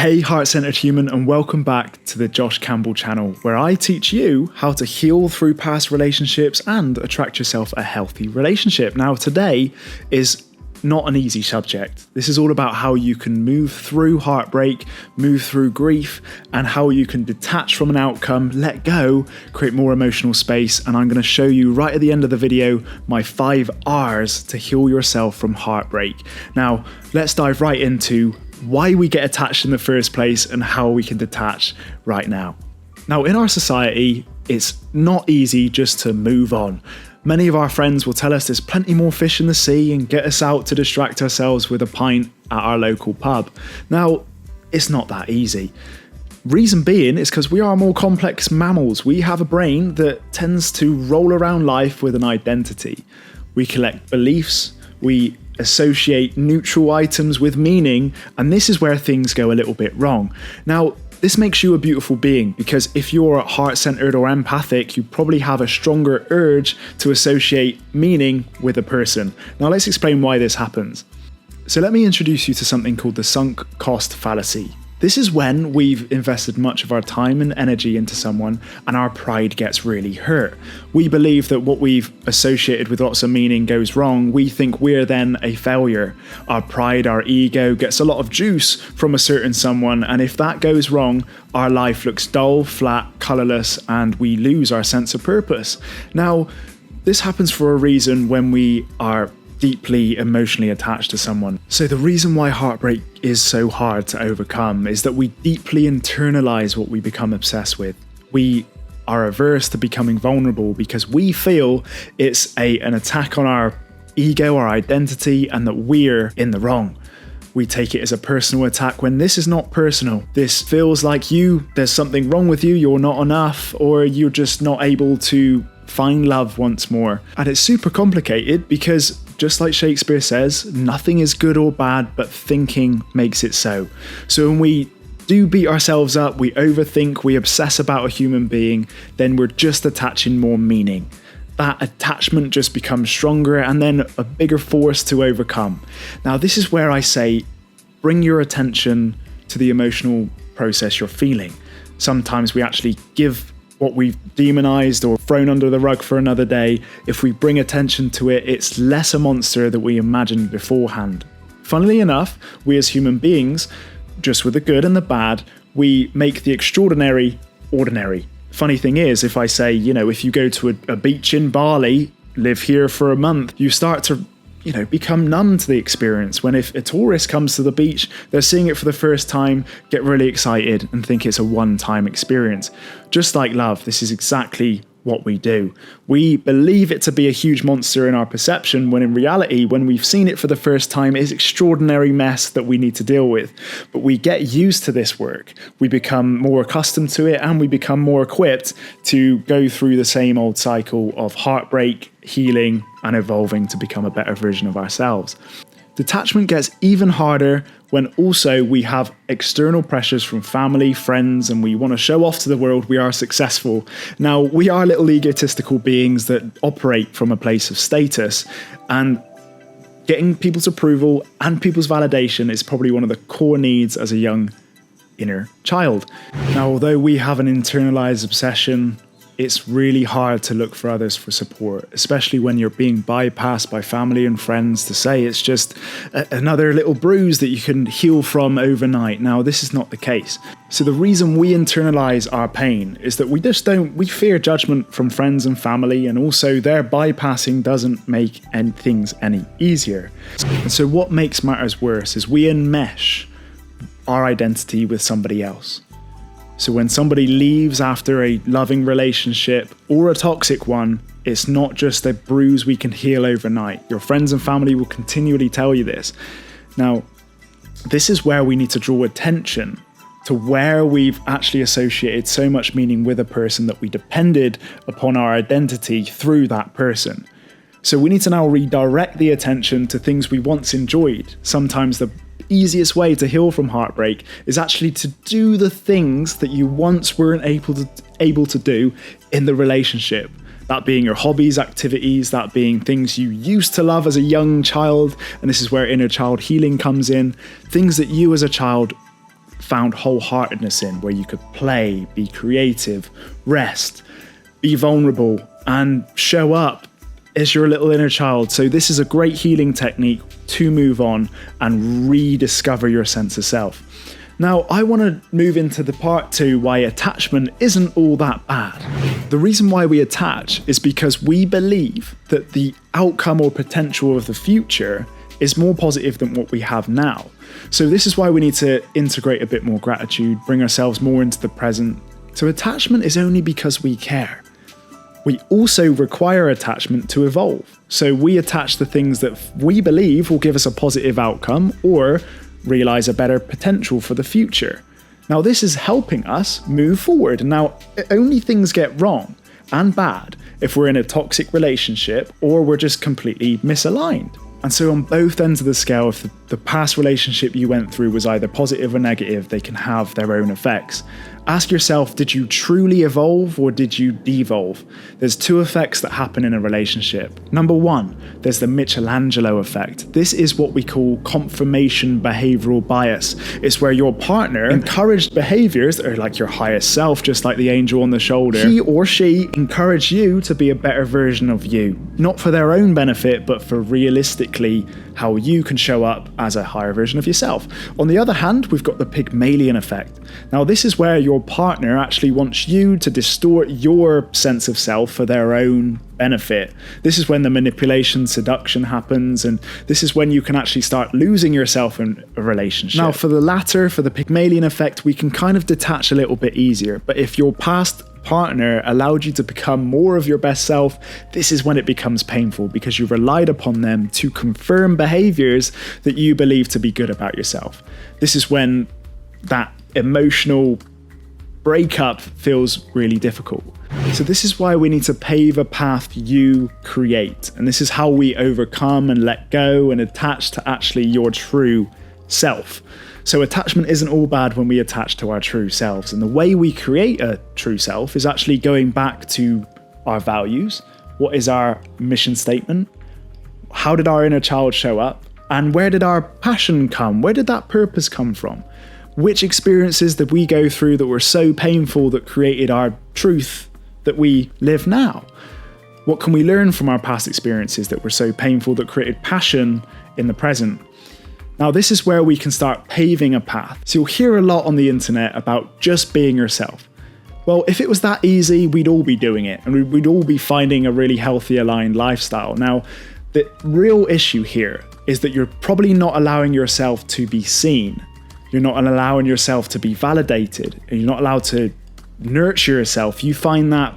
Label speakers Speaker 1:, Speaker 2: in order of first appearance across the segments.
Speaker 1: Hey heart-centered human, and welcome back to the Josh Campbell channel, where I teach you how to heal through past relationships and attract yourself a healthy relationship. Now today is not an easy subject. This is all about how you can move through heartbreak, move through grief, and how you can detach from an outcome, let go, create more emotional space. And I'm going to show you right at the end of the video my 5 R's to heal yourself from heartbreak. Now let's dive right into why we get attached in the first place and how we can detach right now. Now, in our society, it's not easy just to move on. Many of our friends will tell us there's plenty more fish in the sea and get us out to distract ourselves with a pint at our local pub. Now, it's not that easy. Reason being is because we are more complex mammals. We have a brain that tends to roll around life with an identity. We collect beliefs, we associate neutral items with meaning, and this is where things go a little bit wrong. Now, this makes you a beautiful being, because if you're heart-centered or empathic, you probably have a stronger urge to associate meaning with a person. Now let's explain why this happens. So let me introduce you to something called the sunk cost fallacy. This is when we've invested much of our time and energy into someone and our pride gets really hurt. We believe that what we've associated with lots of meaning goes wrong. We think we're then a failure. Our pride, our ego gets a lot of juice from a certain someone, and if that goes wrong, our life looks dull, flat, colourless, and we lose our sense of purpose. Now, this happens for a reason when we are deeply emotionally attached to someone. So the reason why heartbreak is so hard to overcome is that we deeply internalize what we become obsessed with. We are averse to becoming vulnerable because we feel it's an attack on our ego, our identity, and that we're in the wrong. We take it as a personal attack when this is not personal. This feels like there's something wrong with you, you're not enough, or you're just not able to find love once more. And it's super complicated because, just like Shakespeare says, nothing is good or bad, but thinking makes it so. So when we do beat ourselves up, we overthink, we obsess about a human being, then we're just attaching more meaning. That attachment just becomes stronger and then a bigger force to overcome. Now, this is where I say, bring your attention to the emotional process you're feeling. Sometimes we actually give what we've demonized or thrown under the rug for another day. If we bring attention to it, it's less a monster that we imagined beforehand. Funnily enough, we as human beings, just with the good and the bad, we make the extraordinary ordinary. Funny thing is, if I say, if you go to a beach in Bali, live here for a month, you start to become numb to the experience. When if a tourist comes to the beach, they're seeing it for the first time, get really excited and think it's a one-time experience. Just like love, this is exactly what we do. We believe it to be a huge monster in our perception, when in reality, when we've seen it for the first time, it's extraordinary mess that we need to deal with. But we get used to this work. We become more accustomed to it, and we become more equipped to go through the same old cycle of heartbreak, healing, and evolving to become a better version of ourselves. Detachment gets even harder when also we have external pressures from family, friends, and we want to show off to the world we are successful. Now, we are little egotistical beings that operate from a place of status, and getting people's approval and people's validation is probably one of the core needs as a young inner child. Now, although we have an internalized obsession, it's really hard to look for others for support, especially when you're being bypassed by family and friends to say it's just another little bruise that you can heal from overnight. Now, this is not the case. So the reason we internalize our pain is that we fear judgment from friends and family, and also their bypassing doesn't make things any easier. And so what makes matters worse is we enmesh our identity with somebody else. So when somebody leaves after a loving relationship or a toxic one, it's not just a bruise we can heal overnight. Your friends and family will continually tell you this. Now, this is where we need to draw attention to where we've actually associated so much meaning with a person that we depended upon our identity through that person. So we need to now redirect the attention to things we once enjoyed. Sometimes the easiest way to heal from heartbreak is actually to do the things that you once weren't able to do in the relationship. That being your hobbies, activities, that being things you used to love as a young child, and this is where inner child healing comes in. Things that you as a child found wholeheartedness in, where you could play, be creative, rest, be vulnerable, and show up as your little inner child. So this is a great healing technique to move on and rediscover your sense of self. Now, I want to move into the part 2 why attachment isn't all that bad. The reason why we attach is because we believe that the outcome or potential of the future is more positive than what we have now. So this is why we need to integrate a bit more gratitude, bring ourselves more into the present. So attachment is only because we care. We also require attachment to evolve. So we attach the things that we believe will give us a positive outcome or realize a better potential for the future. Now, this is helping us move forward. Now, only things get wrong and bad if we're in a toxic relationship or we're just completely misaligned. And so on both ends of the scale, if the past relationship you went through was either positive or negative, they can have their own effects. Ask yourself, did you truly evolve or did you devolve? There's 2 effects that happen in a relationship. Number 1, there's the Michelangelo effect. This is what we call confirmation behavioral bias. It's where your partner encouraged behaviors that are like your highest self, just like the angel on the shoulder. He or she encouraged you to be a better version of you, not for their own benefit, but for realistically how you can show up as a higher version of yourself. On the other hand, we've got the Pygmalion effect. Now, this is where your partner actually wants you to distort your sense of self for their own benefit. This is when the manipulation, seduction happens, and this is when you can actually start losing yourself in a relationship. Now, for the latter, for the Pygmalion effect, we can kind of detach a little bit easier, but if your past partner allowed you to become more of your best self, this is when it becomes painful because you relied upon them to confirm behaviors that you believe to be good about yourself. This is when that emotional breakup feels really difficult. So this is why we need to pave a path you create. And this is how we overcome and let go and attach to actually your true self. So attachment isn't all bad when we attach to our true selves. And the way we create a true self is actually going back to our values. What is our mission statement? How did our inner child show up? And where did our passion come? Where did that purpose come from? Which experiences did we go through that were so painful that created our truth that we live now? What can we learn from our past experiences that were so painful that created passion in the present? Now, this is where we can start paving a path. So you'll hear a lot on the internet about just being yourself. Well, if it was that easy, we'd all be doing it, and we'd all be finding a really healthy, aligned lifestyle. Now, the real issue here is that you're probably not allowing yourself to be seen. You're not allowing yourself to be validated, and you're not allowed to nurture yourself. You find that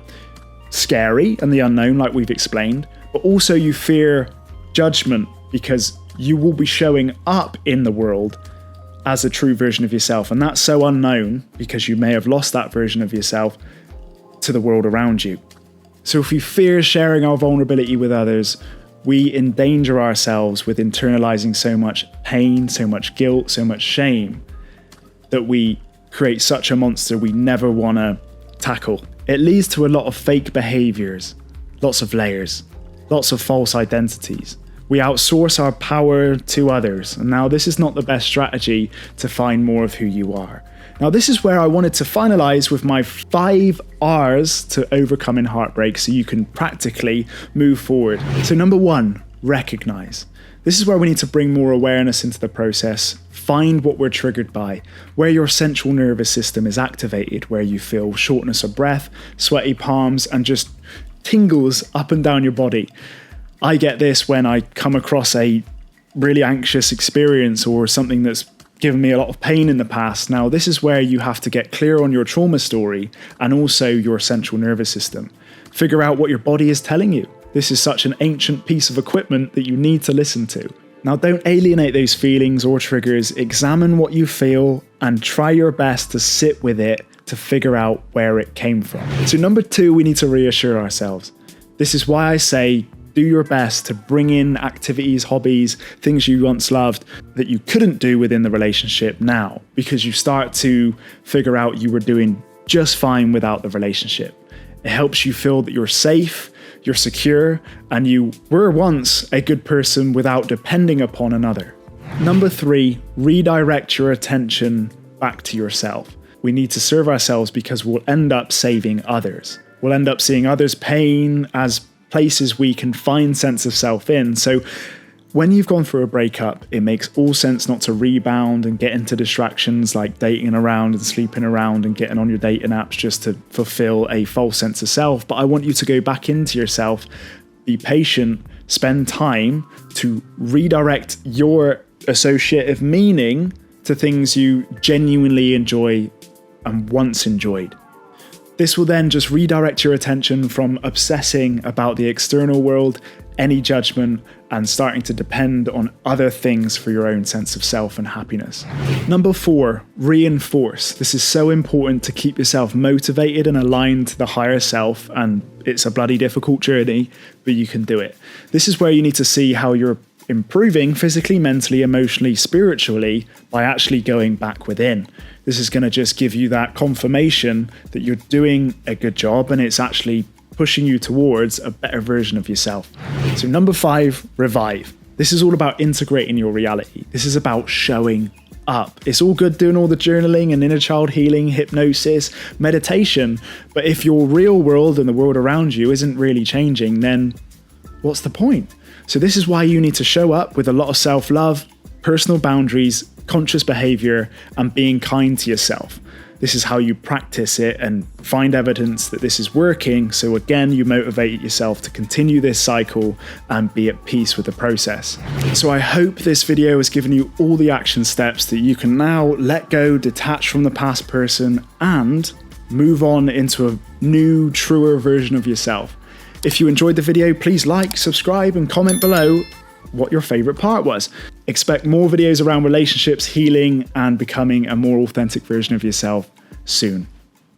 Speaker 1: scary and the unknown, like we've explained, but also you fear judgment because you will be showing up in the world as a true version of yourself. And that's so unknown because you may have lost that version of yourself to the world around you. So if we fear sharing our vulnerability with others, we endanger ourselves with internalizing so much pain, so much guilt, so much shame that we create such a monster we never want to tackle. It leads to a lot of fake behaviors, lots of layers, lots of false identities. We outsource our power to others. And now this is not the best strategy to find more of who you are. Now this is where I wanted to finalize with my 5 R's to overcoming heartbreak so you can practically move forward. So number 1, recognize. This is where we need to bring more awareness into the process. Find what we're triggered by, where your central nervous system is activated, where you feel shortness of breath, sweaty palms, and just tingles up and down your body. I get this when I come across a really anxious experience or something that's given me a lot of pain in the past. Now, this is where you have to get clear on your trauma story and also your central nervous system. Figure out what your body is telling you. This is such an ancient piece of equipment that you need to listen to. Now, don't alienate those feelings or triggers. Examine what you feel and try your best to sit with it to figure out where it came from. So number 2, we need to reassure ourselves. This is why I say, do your best to bring in activities, hobbies, things you once loved that you couldn't do within the relationship now, because you start to figure out you were doing just fine without the relationship. It helps you feel that you're safe, you're secure, and you were once a good person without depending upon another. Number 3, redirect your attention back to yourself. We need to serve ourselves because we'll end up saving others. We'll end up seeing others' pain as places we can find sense of self in. So when you've gone through a breakup, it makes all sense not to rebound and get into distractions like dating around and sleeping around and getting on your dating apps just to fulfill a false sense of self. But I want you to go back into yourself, be patient, spend time to redirect your associative meaning to things you genuinely enjoy and once enjoyed. This will then just redirect your attention from obsessing about the external world, any judgment, and starting to depend on other things for your own sense of self and happiness. Number 4, reinforce. This is so important to keep yourself motivated and aligned to the higher self, and it's a bloody difficult journey, but you can do it. This is where you need to see how you're improving physically, mentally, emotionally, spiritually by actually going back within. This is going to just give you that confirmation that you're doing a good job and it's actually pushing you towards a better version of yourself. So number 5, revive. This is all about integrating your reality. This is about showing up. It's all good doing all the journaling and inner child healing, hypnosis, meditation, but if your real world and the world around you isn't really changing, then what's the point? So this is why you need to show up with a lot of self-love, personal boundaries, conscious behavior, and being kind to yourself. This is how you practice it and find evidence that this is working. So again, you motivate yourself to continue this cycle and be at peace with the process. So I hope this video has given you all the action steps that you can now let go, detach from the past person, and move on into a new, truer version of yourself. If you enjoyed the video, please like, subscribe, and comment below what your favorite part was. Expect more videos around relationships, healing, and becoming a more authentic version of yourself soon.